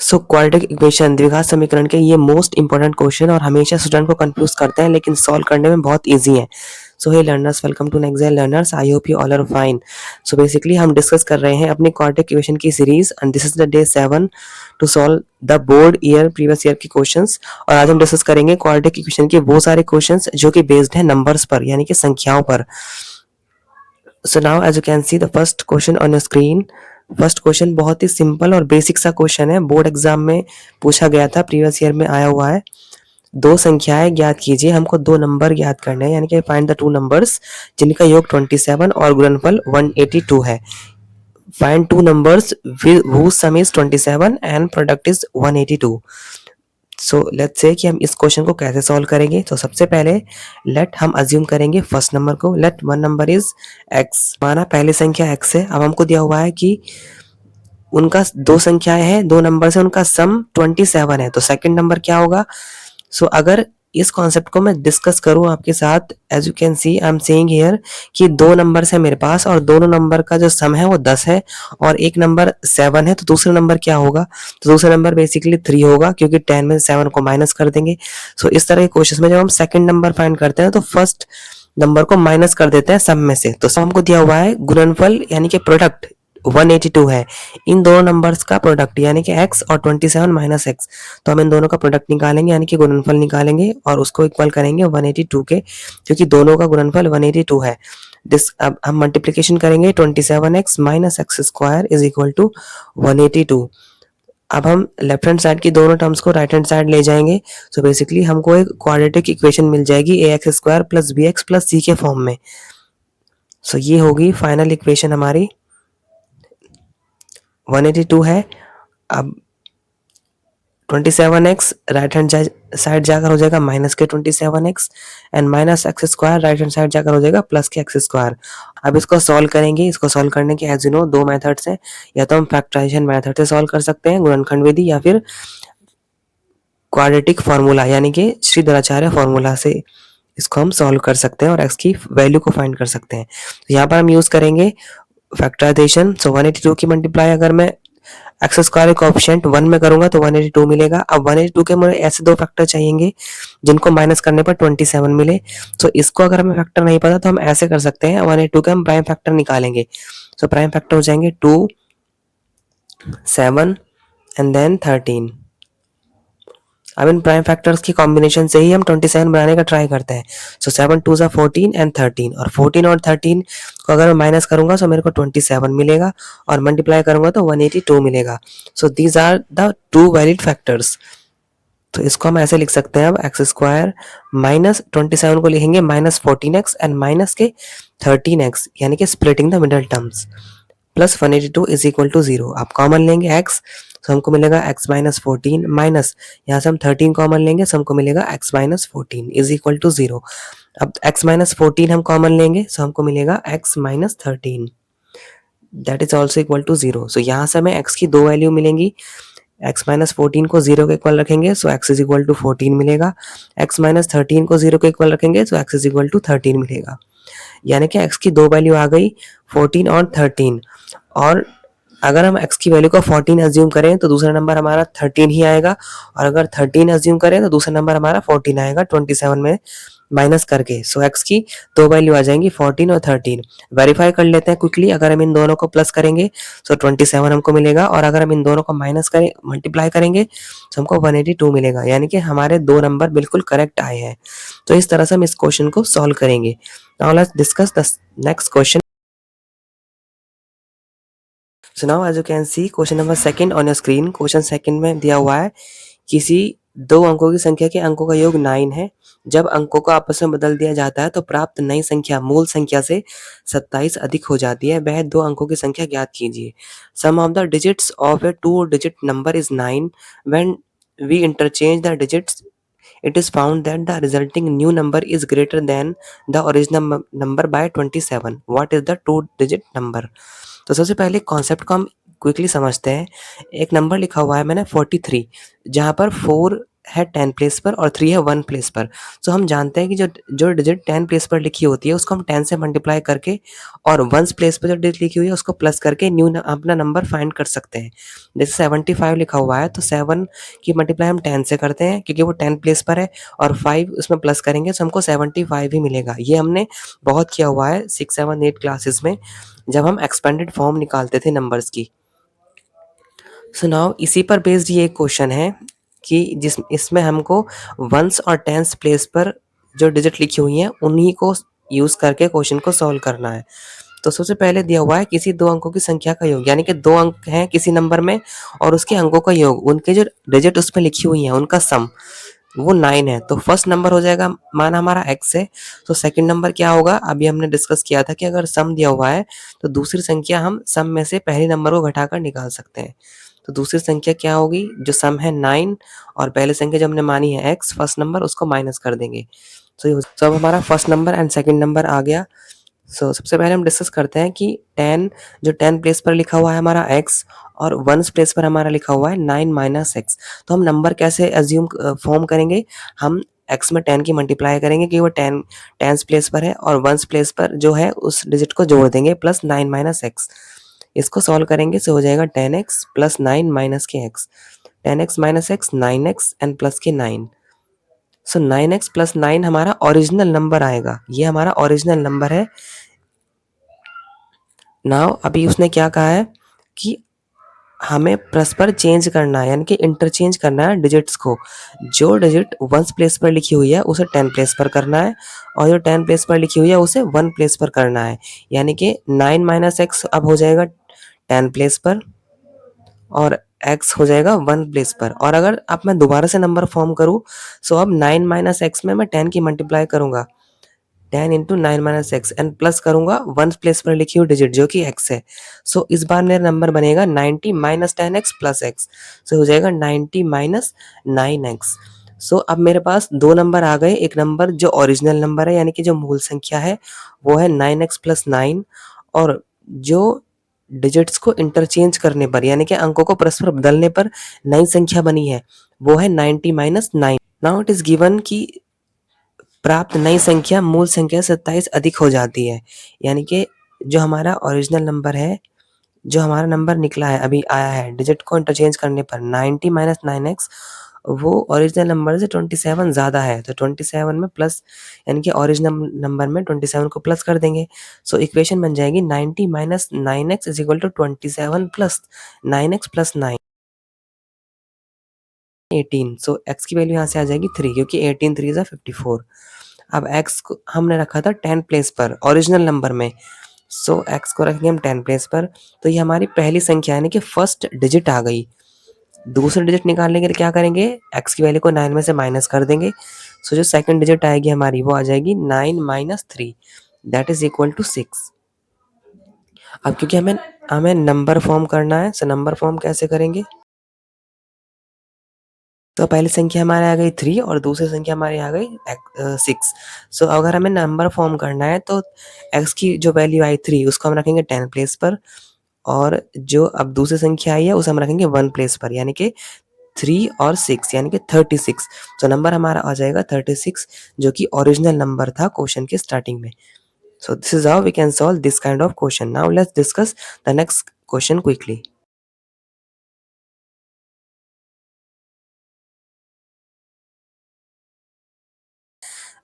So quadratic equation द्विघात समीकरण के ये मोस्ट इंपॉर्टेंट क्वेश्चन और हमेशा स्टूडेंट को कंफ्यूज करते हैं, लेकिन सॉल्व करने में बहुत इजी है। So hey learners, welcome to next learners, I hope you all are fine. So basically हम डिस्कस कर रहे हैं अपनी क्वाड्रेटिक इक्वेशन की series and this is the day 7 to solve the board year previous year के questions. और आज हम डिस्कस करेंगे क्वाड्रेटिक इक्वेशन के वो सारे क्वेश्चंस जो कि बेस्ड है नंबर्स पर, यानी कि संख्याओं पर। So now as you can see the first question on your screen. First question बहुत ही सिंपल और बेसिक सा क्वेश्चन है, बोर्ड एग्जाम में पूछा गया था, प्रीवियस ईयर में आया हुआ है। दो संख्याएं ज्ञात कीजिए, हमको दो नंबर ज्ञात करने हैं, यानी कि फाइंड द टू नंबर्स जिनका योग 27 और गुणनफल 182 है। Find two numbers whose sum is 27 and product is 182। So let's say कि हम इस क्वेश्चन को कैसे सॉल्व करेंगे। तो सबसे पहले लेट हम अज्यूम करेंगे फर्स्ट नंबर को। Let one number is x, माना पहली संख्या x है। अब हमको दिया हुआ है कि उनका दो संख्याएं हैं, दो नंबर से उनका सम 27 है, तो सेकंड नंबर क्या होगा। सो अगर इस कॉन्सेप्ट को मैं डिस्कस करूं आपके साथ, as you can see I am saying here कि दो नंबर है मेरे पास और दोनों नंबर का जो सम है वो 10 है और एक नंबर 7 है, तो दूसरा नंबर क्या होगा। तो दूसरा नंबर बेसिकली 3 होगा, क्योंकि 10 में 7 को माइनस कर देंगे। सो इस तरह के क्वेश्चन में जब हम सेकंड नंबर फाइंड करते हैं तो फर्स्ट नंबर को माइनस कर देते हैं सम में से। तो सम को दिया हुआ है गुणनफल यानी कि प्रोडक्ट 182 है, इन दोनों नंबर्स का प्रोडक्ट यानी कि x और 27 माइनस एक्स। तो हम इन दोनों का प्रोडक्ट निकालेंगे यानी कि गुणनफल निकालेंगे और उसको इक्वल करेंगे 182 के, क्योंकि दोनों का गुणनफल 182 है। अब हम मल्टीप्लिकेशन करेंगे 27x minus x square is equal to 182। अब हम लेफ्ट हैंड साइड की दोनों टर्म्स को राइट हैंड साइड ले जाएंगे। सो बेसिकली हमको एक क्वाड्रेटिक इक्वेशन मिल जाएगी ax square plus bx plus c के फॉर्म में। सो ये होगी फाइनल इक्वेशन हमारी, 182 है। अब 27x राइट हैंड साइड जाकर हो जाएगा माइनस के 27x and minus x square right hand side जाकर हो जाएगा प्लस के एक्स स्क्वायर। अब इसको सॉल्व करेंगे। इसको सॉल्व करने के एज यू नो दो मेथड्स हैं, या तो हम फैक्टराइजेशन मेथड से सॉल्व कर सकते हैं, गुणनखंड विधि, या फिर क्वाड्रेटिक फॉर्मूला यानी कि श्रीधराचार्य फॉर्मूला से इसको हम सॉल्व कर सकते हैं और x की वैल्यू को फाइंड कर सकते हैं। तो यहाँ पर हम यूज करेंगे फैक्टराइजेशन। सो 182 की मल्टीप्लाई अगर मैं एक्स स्क्वायर कोएफिशिएंट 1 में करूंगा तो 182 मिलेगा। अब 182 के मुझे ऐसे दो फैक्टर चाहिए जिनको माइनस करने पर 27 मिले। तो इसको अगर हमें फैक्टर नहीं पता तो हम ऐसे कर सकते हैं, 182 के हम प्राइम फैक्टर निकालेंगे। सो प्राइम फैक्टर हो जाएंगे 2, 7 एंड देन 13। अब इन प्राइम फैक्टर्स की कॉम्बिनेशन से ही हम 27 बनाने का ट्राई करते हैं। सो 7 2 ज़ा 14 एंड 13, और 14 और 13 को अगर मैं माइनस करूंगा तो मेरे को 27 मिलेगा और मल्टीप्लाई करूंगा तो 182 मिलेगा। So these are the two valid factors. तो इसको हम ऐसे लिख सकते हैं, अब एक्स स्क्वायर माइनस 27 को लिखेंगे माइनस 14x एंड माइनस के 13x, यानी कि splitting the middle terms, plus 182 is equal to 0। आप कॉमन लेंगे x, तो हमको मिलेगा x माइनस 14 माइनस यहाँ से हम 13 कॉमन लेंगे, तो हमको मिलेगा x minus 14 is equal to 0। अब x माइनस 14 हम कॉमन लेंगे, तो हमको मिलेगा x minus 13 that is also equal to 0। So यहाँ से हमें x की दो वैल्यू मिलेंगी। x माइनस 14 को 0 के इक्वल रखेंगे सो x इज इक्वल टू 14 मिलेगा। x माइनस 13 को 0 के इक्वल रखेंगे तो x इज इक्वल टू 13 मिलेगा। यानी कि x की दो वैल्यू आ गई, 14 और 13। और अगर हम x की वैल्यू को 14 अज्यूम करें तो दूसरा नंबर हमारा 13 ही आएगा, और अगर 13 अज्यूम करें तो दूसरा नंबर हमारा 14 आएगा 27 में माइनस करके। सो x की दो वैल्यू आ जाएंगी 14 और 13। वेरीफाई कर लेते हैं क्विकली। अगर हम इन दोनों को प्लस करेंगे तो 27 हमको मिलेगा, और अगर हम इन दोनों को माइनस करें मल्टीप्लाई करेंगे तो हमको 182 मिलेगा, यानी कि हमारे दो नंबर बिल्कुल करेक्ट आए हैं। तो इस तरह से हम इस क्वेश्चन को सॉल्व करेंगे। Now let's discuss the next question. So now as you can see question number second on your screen. Question second में दिया हुआ है किसी दो अंकों की संख्या के अंकों का योग 9 है। जब अंकों को आपस में बदल दिया जाता है तो प्राप्त नई संख्या मूल संख्या से 27 अधिक हो जाती है। वह दो अंकों की संख्या ज्ञात कीजिए। Sum of the digits of a 2 digit number is 9। When we interchange the digits it is found that the resulting new number is greater than the original number by 27. What is the 2 digit number? तो सबसे पहले concept को हम quickly समझते हैं। एक number लिखा हुआ है मैंने 43, जहाँ पर 4 है 10 प्लेस पर और 3 है 1 प्लेस पर। सो हम जानते हैं कि जो जो डिजिट 10 प्लेस पर लिखी होती है उसको हम 10 से मल्टीप्लाई करके और 1 प्लेस पर जो डिजिट लिखी हुई है उसको प्लस करके अपना नंबर फाइंड कर सकते हैं। जैसे 75 लिखा हुआ है तो 7 की मल्टीप्लाई हम 10 से करते हैं क्योंकि वो 10 प्लेस पर है और 5 उसमें प्लस करेंगे तो हमको 75 ही मिलेगा। ये हमने बहुत किया हुआ है 6, 7, 8 क्लासेस में जब हम एक्सपेंडेड फॉर्म निकालते थे नंबर्स की। सो नाउ इसी पर बेस्ड ये एक क्वेश्चन है कि जिस इसमें हमको वंस और टेंस प्लेस पर जो डिजिट लिखी हुई हैं उन्हीं को यूज करके क्वेश्चन को सॉल्व करना है। तो सबसे पहले दिया हुआ है किसी दो अंकों की संख्या का योग, यानी कि दो अंक हैं किसी नंबर में और उसके अंकों का योग, उनके जो डिजिट उसमें लिखी हुई हैं उनका सम वो 9 है। तो फर्स्ट नंबर हो जाएगा, माना हमारा x है, तो सेकंड नंबर क्या होगा, अभी हमने डिस्कस किया था कि अगर सम दिया हुआ है तो दूसरी संख्या हम सम में से पहले नंबर को घटाकर निकाल सकते हैं। तो दूसरी संख्या क्या होगी, जो सम है 9 और पहली संख्या जो हमने मानी है x फर्स्ट नंबर, उसको माइनस कर देंगे। तो अब हमारा first number and second number आ गया। सबसे पहले हम डिस्कस करते हैं कि 10 जो 10 प्लेस पर लिखा हुआ है हमारा x और 1 प्लेस पर हमारा लिखा हुआ है 9 माइनस x। तो हम नंबर कैसे एज्यूम फॉर्म करेंगे, हम x में 10 की मल्टीप्लाई करेंगे कि वो 10 टेंस प्लेस पर है और 1 प्लेस पर जो है उस डिजिट को जोड़ देंगे प्लस 9 माइनस x। इसको सॉल्व करेंगे से हो जाएगा 10x प्लस 9 माइनस के x। 10x minus x 9x and plus के 9। सो 9x प्लस 9 हमारा ओरिजिनल नंबर आएगा, ये हमारा ओरिजिनल नंबर है। नाउ अभी उसने क्या कहा है कि हमें परस्पर चेंज करना है, यानी कि इंटरचेंज करना है डिजिट्स को। जो डिजिट 1 प्लेस पर लिखी हुई है उसे 10 प्लेस पर करना है और जो 10 प्लेस पर लिखी हुई है उसे 1 प्लेस पर करना है। यानी कि 9 माइनस एक्स अब हो जाएगा 10 प्लेस पर और x हो जाएगा 1 प्लेस पर। और अगर अब मैं दोबारा से नंबर फॉर्म करूँ, सो अब 9 माइनस एक्स में मैं 10 की मल्टीप्लाई करूंगा, 10 into 9 minus x and plus करूंगा 1 प्लेस पर लिखी हुई डिजिट जो कि x है। सो इस बार मेरा नंबर बनेगा 90 माइनस 10x प्लस x। सो हो जाएगा 90 माइनस 9x। सो अब मेरे पास दो नंबर आ गए, एक नंबर जो ओरिजिनल नंबर है यानी कि जो मूल संख्या है वो है 9x प्लस 9, और जो डिजिट्स को इंटरचेंज करने पर यानी कि अंकों को परस्पर बदलने पर नई संख्या बनी है वो है 90 minus 9। Now it is given कि प्राप्त नई संख्या मूल संख्या से 27 अधिक हो जाती है। यानी कि जो हमारा ओरिजिनल नंबर है, जो हमारा नंबर निकला है अभी आया है डिजिट को इंटरचेंज करने पर 90 माइनस 9x, वो ओरिजिनल नंबर से 27 ज़्यादा है। तो 27 में प्लस, यानी कि ओरिजिनल नंबर में 27 को प्लस कर देंगे। सो इक्वेशन बन जाएगी 90 minus 9x is equal to 27 plus 9x plus 9 18। So x की वैल्यू यहाँ से आ जाएगी 3 क्योंकि 18 3 इज 54। अब x को हमने रखा था 10 प्लेस पर ओरिजिनल नंबर में, सो x को रखेंगे हम 10 प्लेस पर। तो ये हमारी पहली संख्या यानी कि फर्स्ट डिजिट आ गई। दूसरी डिजिट निकालने के लिए क्या करेंगे, x की वैल्यू को 9 में से माइनस कर देंगे। सो जो सेकंड डिजिट आएगी हमारी वो आ जाएगी 9 minus 3 that is equal to 6। अब क्योंकि हमें हमें नंबर फॉर्म करना है, सो नंबर फॉर्म कैसे करेंगे, तो पहली संख्या हमारे आ गई 3 और दूसरी संख्या हमारी आ गई 6। सो अगर हमें नंबर फॉर्म करना है तो x की जो वैल्यू आई 3 उसको हम रखेंगे 10 प्लेस पर, और जो अब दूसरी संख्या आई है उसे हम रखेंगे 1 प्लेस पर, यानी कि 3 और 6 यानी कि 36। तो नंबर हमारा आ जाएगा 36 जो कि ओरिजिनल नंबर था क्वेश्चन के स्टार्टिंग में। So this is how we can solve this kind of question. Now let's discuss the next question quickly.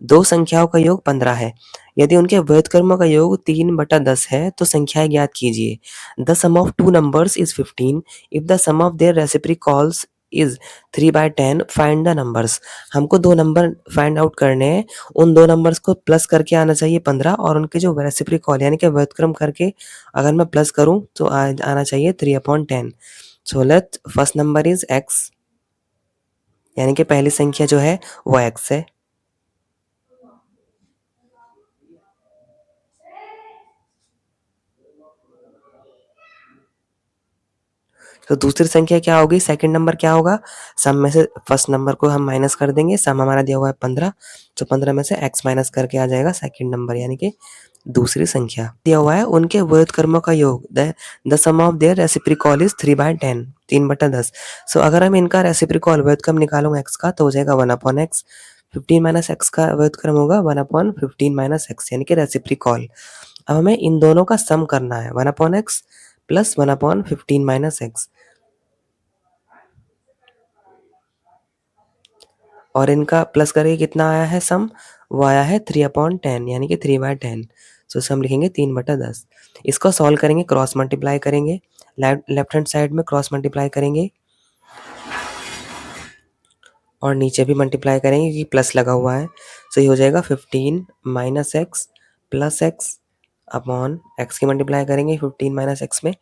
दो संख्याओं का योग 15 है। यदि उनके व्युत्क्रमों का योग 3/10 है तो संख्याएं ज्ञात कीजिए। The sum of two numbers is 15 if the sum of their reciprocals is 3/10 find the numbers. हमको दो नंबर फाइंड आउट करने हैं, उन दो नंबर्स को प्लस करके आना चाहिए 15 और उनके जो रेसिप्रोकल यानी कि व्युत्क्रम करके अगर मैं प्लस करूं तो आना चाहिए 3/10। So let first number is x, यानी कि पहली संख्या जो है वो x है। तो दूसरी संख्या क्या होगी, सेकंड नंबर क्या होगा, सम में से फर्स्ट नंबर को हम माइनस कर देंगे। सम हमारा दिया हुआ है 15, तो 15 में से x माइनस करके आ जाएगा सेकंड नंबर यानी कि दूसरी संख्या। दिया हुआ है उनके व्युत्क्रमों का योग, the sum of their reciprocal is 3/10। 3/10। So अगर हम इनका रेसिप्रोकल व्युत्क्रम निकालूंगा x का तो हो जाएगा 1/x। 15 माइनस एक्स का व्युत्क्रम होगा 1/15 माइनस एक्स, यानी कि रेसिप्रोकल। अब हमें इन दोनों का सम करना है 1/x प्लस 1/15 माइनस एक्स, और इनका प्लस करके कितना आया है सम, वो आया है 3/10 यानी कि 3/10। सो सम लिखेंगे 3/10। इसको सॉल्व करेंगे, क्रॉस मल्टीप्लाई करेंगे, लेफ्ट हैंड साइड में क्रॉस मल्टीप्लाई करेंगे और नीचे भी मल्टीप्लाई करेंगे क्योंकि प्लस लगा हुआ है। सो ये हो जाएगा 15 minus x plus x upon x की मल्टीप्लाई करेंगे 15 माइनस एक्स में,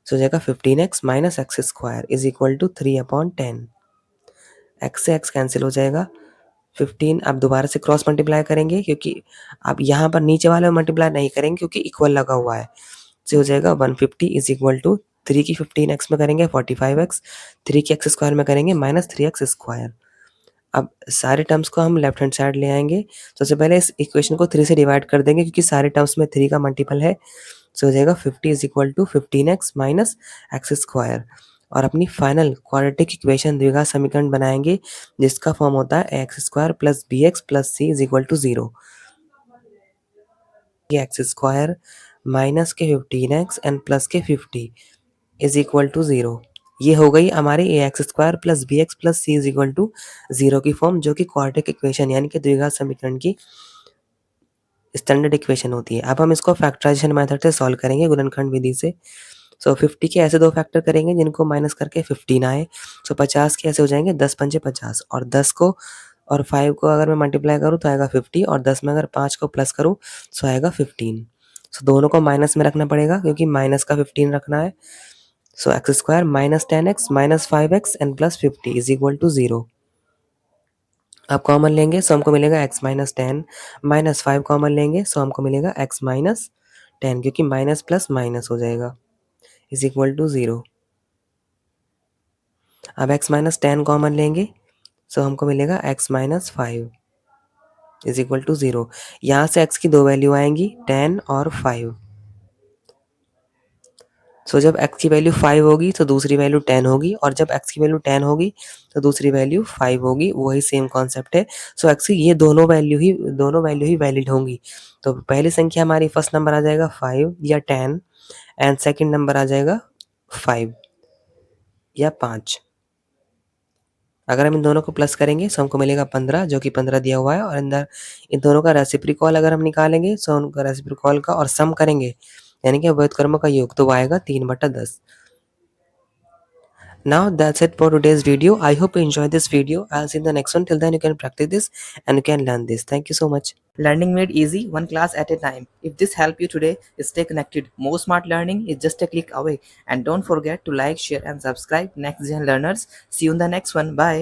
सो हो जाएगा 15x minus x square is equal to 3/10। X से एक्स कैंसिल हो जाएगा। 15 अब दोबारा से क्रॉस मल्टीप्लाई करेंगे क्योंकि अब यहाँ पर नीचे वाले में मल्टीप्लाई नहीं करेंगे क्योंकि इक्वल लगा हुआ है। तो हो जाएगा 150 इज इक्वल टू 3 की 15x में करेंगे 45x, 3 की एक्स स्क्वायर में करेंगे माइनस 3x स्क्वायर। अब सारे टर्म्स को हम लेफ्ट हैंड साइड ले आएंगे। सबसे पहले इस इक्वेशन को 3 से डिवाइड कर देंगे क्योंकि सारे टर्म्स में 3 का मल्टीपल है। सो हो जाएगा 50 is equal to 15x minus x square, और अपनी फाइनल क्वाड्रेटिक इक्वेशन द्विघात समीकरण बनाएंगे जिसका फॉर्म होता है x square plus b x plus c is equal to 0। X square minus के 15x एंड प्लस के 50 इज इक्वल टू 0। ये हो गई हमारी a x square plus b x plus c is equal to 0 की form, जो कि quadratic equation यानी कि द्विघात समीकरण की स्टैंडर्ड इक्वेशन होती है। अब हम इसको फैक्टराइजेशन मेथड से सॉल्व करेंगे, गुणनखंड विधि से। सो 50 के ऐसे दो फैक्टर करेंगे जिनको माइनस करके 15 आए। सो 50 के ऐसे हो जाएंगे 10 पंजे 50, और 10 को और 5 को अगर मैं मल्टीप्लाई करूँ तो आएगा 50, और 10 में अगर 5 को प्लस करूँ तो आएगा 15। सो दोनों को माइनस में रखना पड़ेगा क्योंकि माइनस का 15 रखना है। So x square minus 10x minus 5x and plus 50 is equal to 0। आप कॉमन लेंगे सो हमको मिलेगा x माइनस 10, माइनस 5 कॉमन लेंगे सो हमको मिलेगा x माइनस 10, क्योंकि माइनस प्लस माइनस हो जाएगा इज इक्वल टू 0। अब x माइनस 10 कॉमन लेंगे सो हमको मिलेगा x minus 5 is equal to 0। यहाँ से x की दो वैल्यू आएंगी 10 और 5। सो जब x की वैल्यू 5 होगी तो दूसरी वैल्यू 10 होगी, और जब x की वैल्यू 10 होगी तो दूसरी वैल्यू 5 होगी। वही सेम कॉन्सेप्ट है। सो x की ये दोनों वैल्यू ही वैलिड होंगी। तो पहली संख्या हमारी फर्स्ट नंबर आ जाएगा 5 या 10, एंड सेकंड नंबर आ जाएगा 5 या 5। अगर हम इन दोनों को प्लस करेंगे तो हमको मिलेगा 15, जो कि 15 दिया हुआ है, और अंदर इन दोनों का रेसिप्रोकल अगर हम निकालेंगे तो उनका रेसिप्रोकल का और सम करेंगे यानी कि व्युत्क्रमों का योग, तो वो आएगा 3/10। Now that's it for today's video. I hope you enjoyed this video. I'll see you in the next one. Till then, you can practice this and you can learn this. Thank you so much. Learning made easy, one class at a time. If this helped you today, stay connected. More smart learning is just a click away. And don't forget to like, share, and subscribe. Next Gen Learners. See you in the next one. Bye.